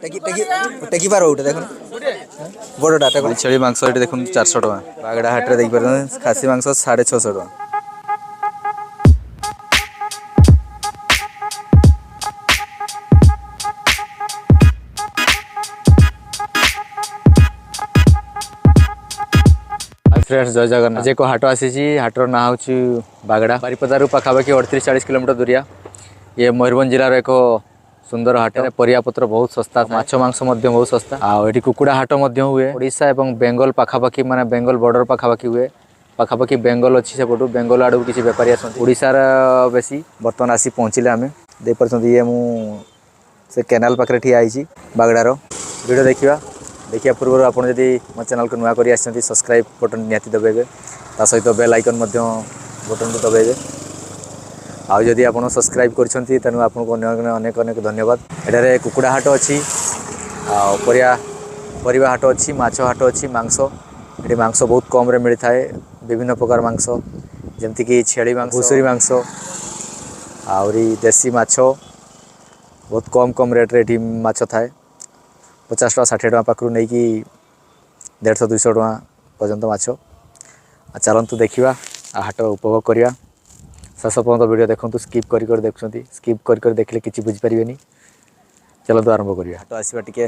टेकी पार उठे देखो बड़टा छेली मांस ये देखो 400 टका बागड़ा हाट में देखिए खासी मांस 650 टका। फ्रेंड्स जय जगन्नाथ आज एक हाट आसी हाटर ना हूँ बागड़ा बारिपदारू पाखापाखि 38-40 किलोमीटर दूरिया ये मयूरभंज जिलार एक सुंदर हाट परिया पत्र बहुत सस्ता माछ मांस बहुत सस्ता आठी कुकुड़ा हाट हुए ओडिशा और बेंगल पाखापाखि माने बेंगल बॉर्डर पाखापाखि हुए पाखापाखि बेंगल अच्छी सेपटू बेंगल आड़ू किसी बेपारी आसार बेसी बर्तमान आसी पहुँचले आम देपर ये से केनाल पाखे ठिया बागड़ार वीडियो देखा पूर्व आपड़ जदि मो चैनल को नुआ कर सब्सक्राइब बटन निहाती दबाइबे ता सहित बेल आइकन बटन को दबाइबे आउ जदि आप सब्सक्राइब करछंती तेणु आपको अनेक अनेक धन्यवाद। एठारे कुकुड़ा हाट अच्छी परिया हाट अच्छी माछ हाट अच्छी मांस ये मांस बहुत कम रे मिलता है विभिन्न प्रकार मांस जमती कि छेली मांस घुसुरी मांस आउरी देसी माछ बहुत कम रेट्रे ये माछ थाए 50 टका 60 टका पाखु नहीं कि 150-200 टका पर्यंत माछ चलतु देखा हाट उपभोग करवा शेष पर्यंत वीडियो देखूँ स्किप कर देखुं स्किप कर देखले किसी बुझीपारे चलतु आरंभ करवा हाट आसवा टे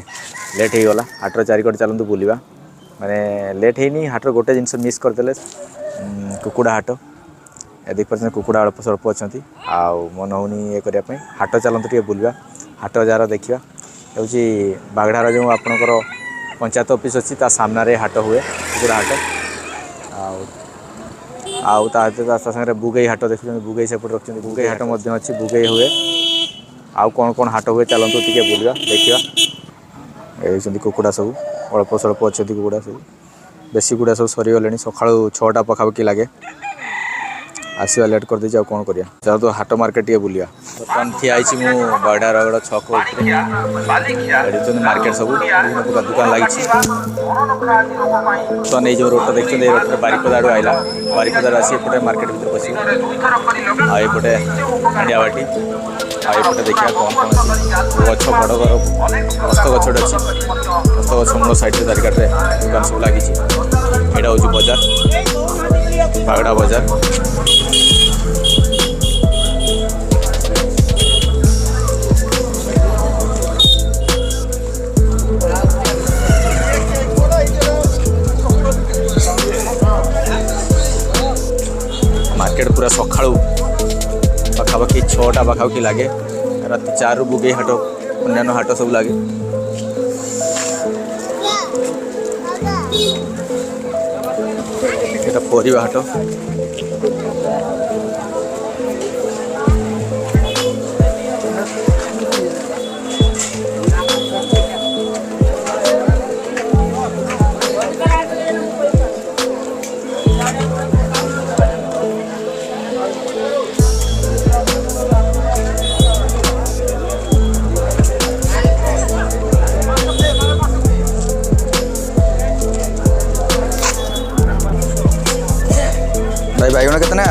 लेट हो गला हाटर चारिकट चलतु बुलवा माने लेट है हाटर गोटे जिनस मिस करदे कुकुड़ा हाट देख पार्थ कुकुड़ा अल्प स्वल्प अच्छा मन होनी ये करने हाट चलतु टे बुलवा हाट जार देखा हूँ बागड़ार जो आपणकर पंचायत ऑफिस अच्छी सामने हाट हुए कुकुड़ा हाट सागर बुगई हाट देखुं बुगई सेपट रखते बुगई हाट अच्छी बुगई हुए आउ कौन कौन हाट हुए चलतु टे बुलवा देखा ये कुकुड़ा सब अल्प स्वल्प अच्छा कुकुड़ा सब बेसी गुड़ा सब सरीगले सका 6टा पाखापाखि लगे आसवा लेट कर दे कौन करिया चलो तो हाट मार्केट टे बुलिया बर्तमान ठिया मु बागड़ा छक मार्केट सब विभिन्न प्रकार दुकान लगी तो नहीं जो रोड देखते ये रोड बारिपदा आड़ू आइला बारिपदा आसी एपटे मार्केट भर पशु आईपटे इंडिया बाटी आईपटे देखा कौन कौन अच्छी गच बड़ हस्त गछटे अच्छी हस्त गछ मूल साइड चारिकाटे दुकान सब लगी यहाँ हूँ बजार बागड़ा बजार मार्केट पूरा सकाळू पाखापाखि 6टा पाखापाखि लगे राति 4 बुगई हाट अन्य हाट सब लगे ये परिवा हाट भाई बैगन कितना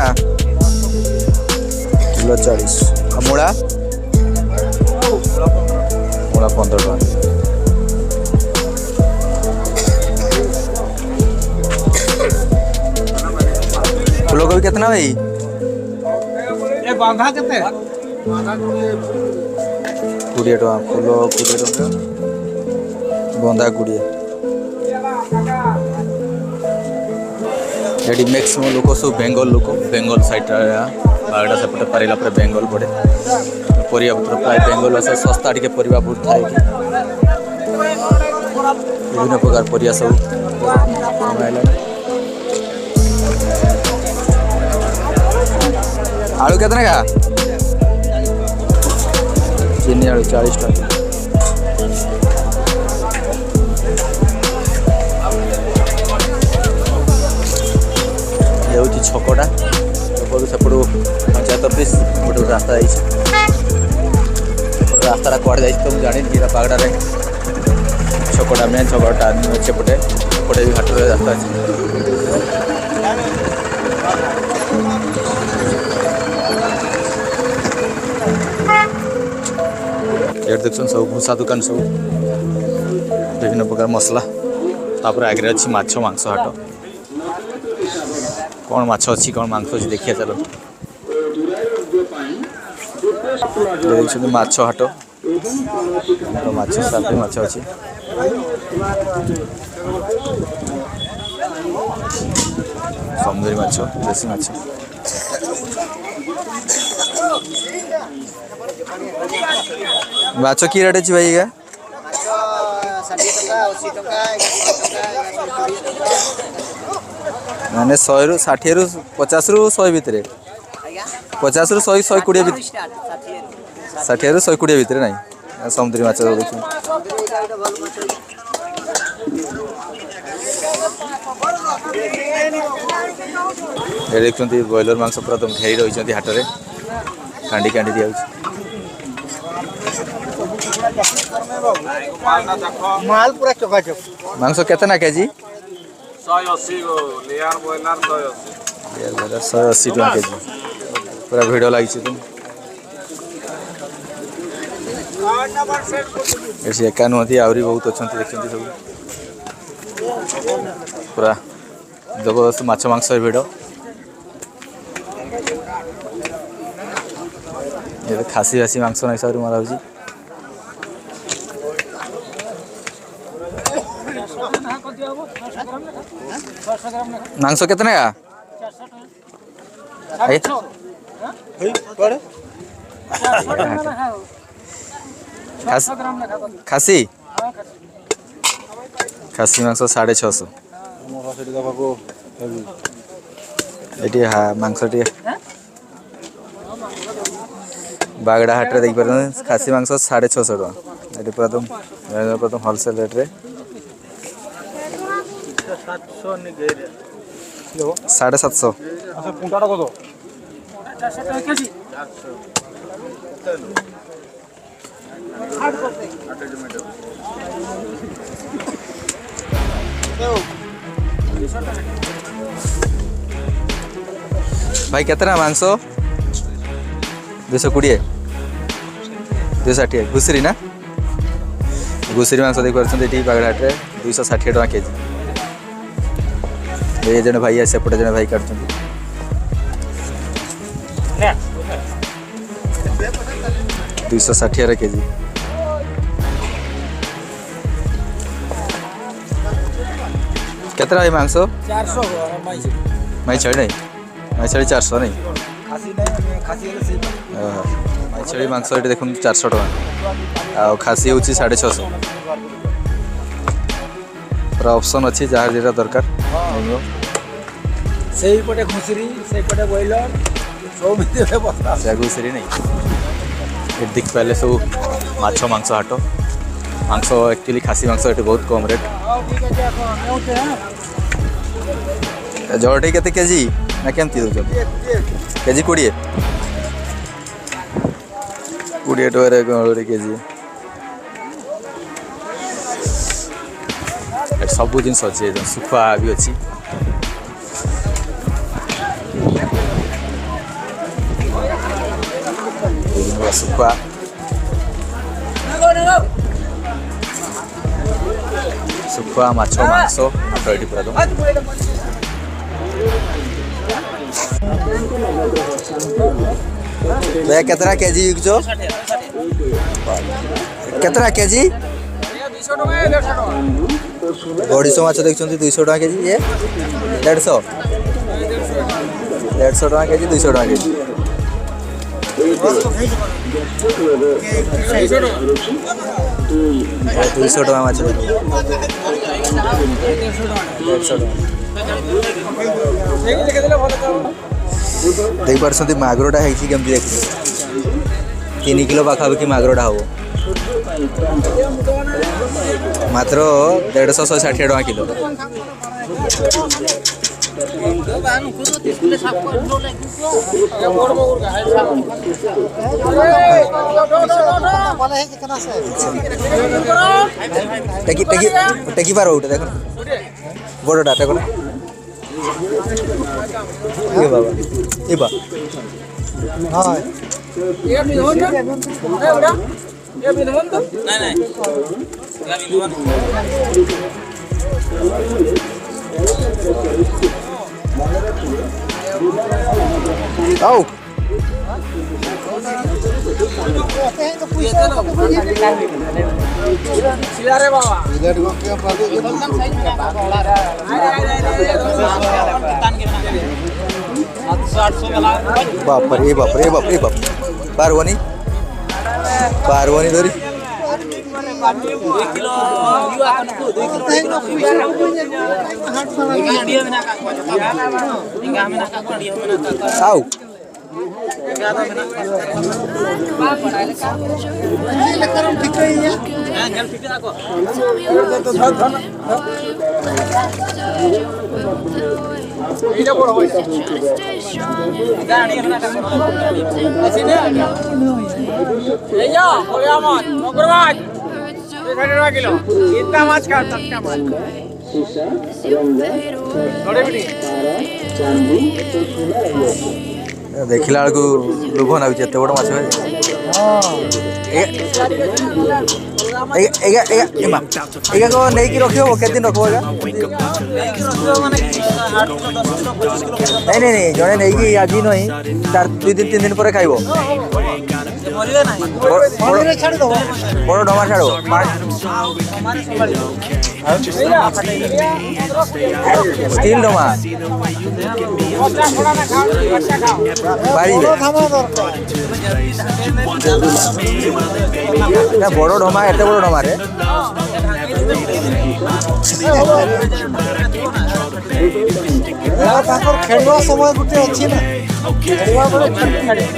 किलो 40 मूला मूला 15 टका फूलकोबी कितना भाई बांधा केते 20 टका फूल 20 टका बंधा 20 ये मैक्सिमम लोक सब बेंगल लोक बेंगल साइड बागड़ा सेपटे पारा पर बेंगल पड़े परिया पत्र प्राय बेंगल आसे सस्ता टे परिया बहुत थाए विभिन्न प्रकार परिया सब आलू कितने का चीनी आलू 40 टका हूँ छकटा छक सेपटू पंचायत ऑफिस गोटे रास्ता रास्ता कड़े जाए तो मुझे जानी बागड़े छकटा मेन छकटा सेपटे सेपटे भी हाट रास्ता अच्छी ये देख सब भूसा दुकान सब विभिन्न प्रकार मसला तापर आगे अच्छी माछ मांस हाट कौन माछ अच्छी कौन मांस अच्छी देखिए चलो देखते माछ हाट माछ साथी माछ अच्छी समुद्री माछ देसी माछ माछ की रेट अच्छी भाई क्या माने 100 रु 60 रु 50 रु 100 भितर 50 रु 100 120 भितर 60 रु 120 भितर नहीं समुद्री माछ देखिए ये देखते ब्रॉयलर मांस पूरा तुम घेरी रही हाट में कांडी कांडी दिया माल पूरा चकाचक मांस केतना केजी 180 लेयर बॉयलर 180 180 टका केजी पूरा भिड़ लगी तुम ये एका नुहति आहरी बहुत अच्छा देखते सब पूरा जबरदस्त माछ मांस भिड़ ये खासी खासी मांस ना हिसाब से मारा हो मांस कितने का खासी खासी मांस 650 ये मांस बागड़ा हाट रे देख पार खासी मांस 650 टका ये पूरा तुम होलसेल रेट रे 750 भाई कितना मांस 220 260 घुसरी ना घुसरी मांस देख पार्टी बागड़ाट 260 टका केजी ये जन भाई सेपटे जन भाई काट 260 केजी कितना भाई मांस 400 माई छड़ी नहीं माई छड़ी 400 नहीं माई छड़ी मांस ये देखो 400 टका आ खासी हूँ 650 पूरा ऑप्शन अच्छी जहाँ जेटा दरकार से पटे घुसरी से पटे बॉयलर सब व्यवस्था घुसरी नहीं ये देख पारे सब माछ मांस हाट मांस एक्चुअली खासी मांस ये बहुत कम रेट जड़े के केजी ना केमती दौर केजी 20 टकर केजी सब जिन अच्छे सुखुआ भी अच्छी सुखुआ सुखुआ माछ मांस हाट ये पूरा भैया कितना केजी जो कितना केजी 250 माछ देखते 200 टका केजी ये 150 टका केजी 200 टका केजी 200 टका माछ देख पार्टी मागुरटा है केमती देख 3 किलो पाखापाखि मागुरटा हम मात्र 150-160 टका किलो टेकी पार उठे देख बड़टा टेक बाबा ये बा आओ रे बाबा बाप रे बाप रे बाप रे बाप पारवनी पारवनी धरी आओ इतना माछ का देखला बेलू लोभ नागुच एत बड़ माछ नहीं कि रखी के दिन रखो नहीं नहीं नहीं जड़े नहीं आज नहीं तार 2 दिन 3 दिन पर खाइब बड़ डमा छाड़ स्टील डमा बड़ डमा एत बड़ डमा रे खेलवा समय गोटे अच्छी ना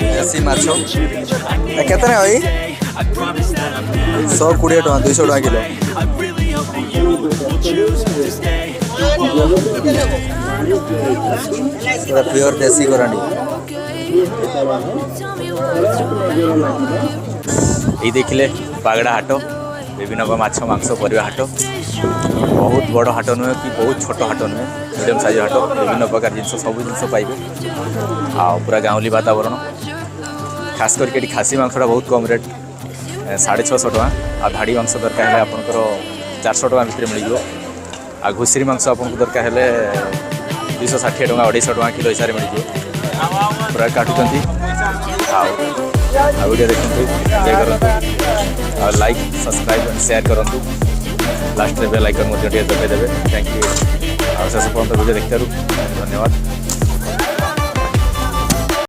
देसी माछ केते भाई 120 टका 200 टका किलो पूरा प्योर देसी करांडी ये देखिले बागड़ा हाट विभिन्न माछ मांस परिवा हाट बहुत बड़ हाट नुहे कि बहुत छोट हाट नुहे मीडियम साइज हाट विभिन्न प्रकार जिन सब जिन पाइबे आ पूरा गाँवली वातावरण खास करके खासी मांसटा बहुत कम रेट 650 टका आ धाड़ी मांस दरकार है आपंकर 400 टका भितर मिल जाए आ घुसरी मांस आपको दरकार है 260 टका 250 टका किलो हिसाब मिल जाए पूरा काटुंट वीडियो देखते एंजॉय करूँ लाइक सब्सक्राइब एंड शेयर करूँ लास्ट बेल आइकन दबाई देवे थैंक यू शेष पर्यटन वीडियो देखते धन्यवाद।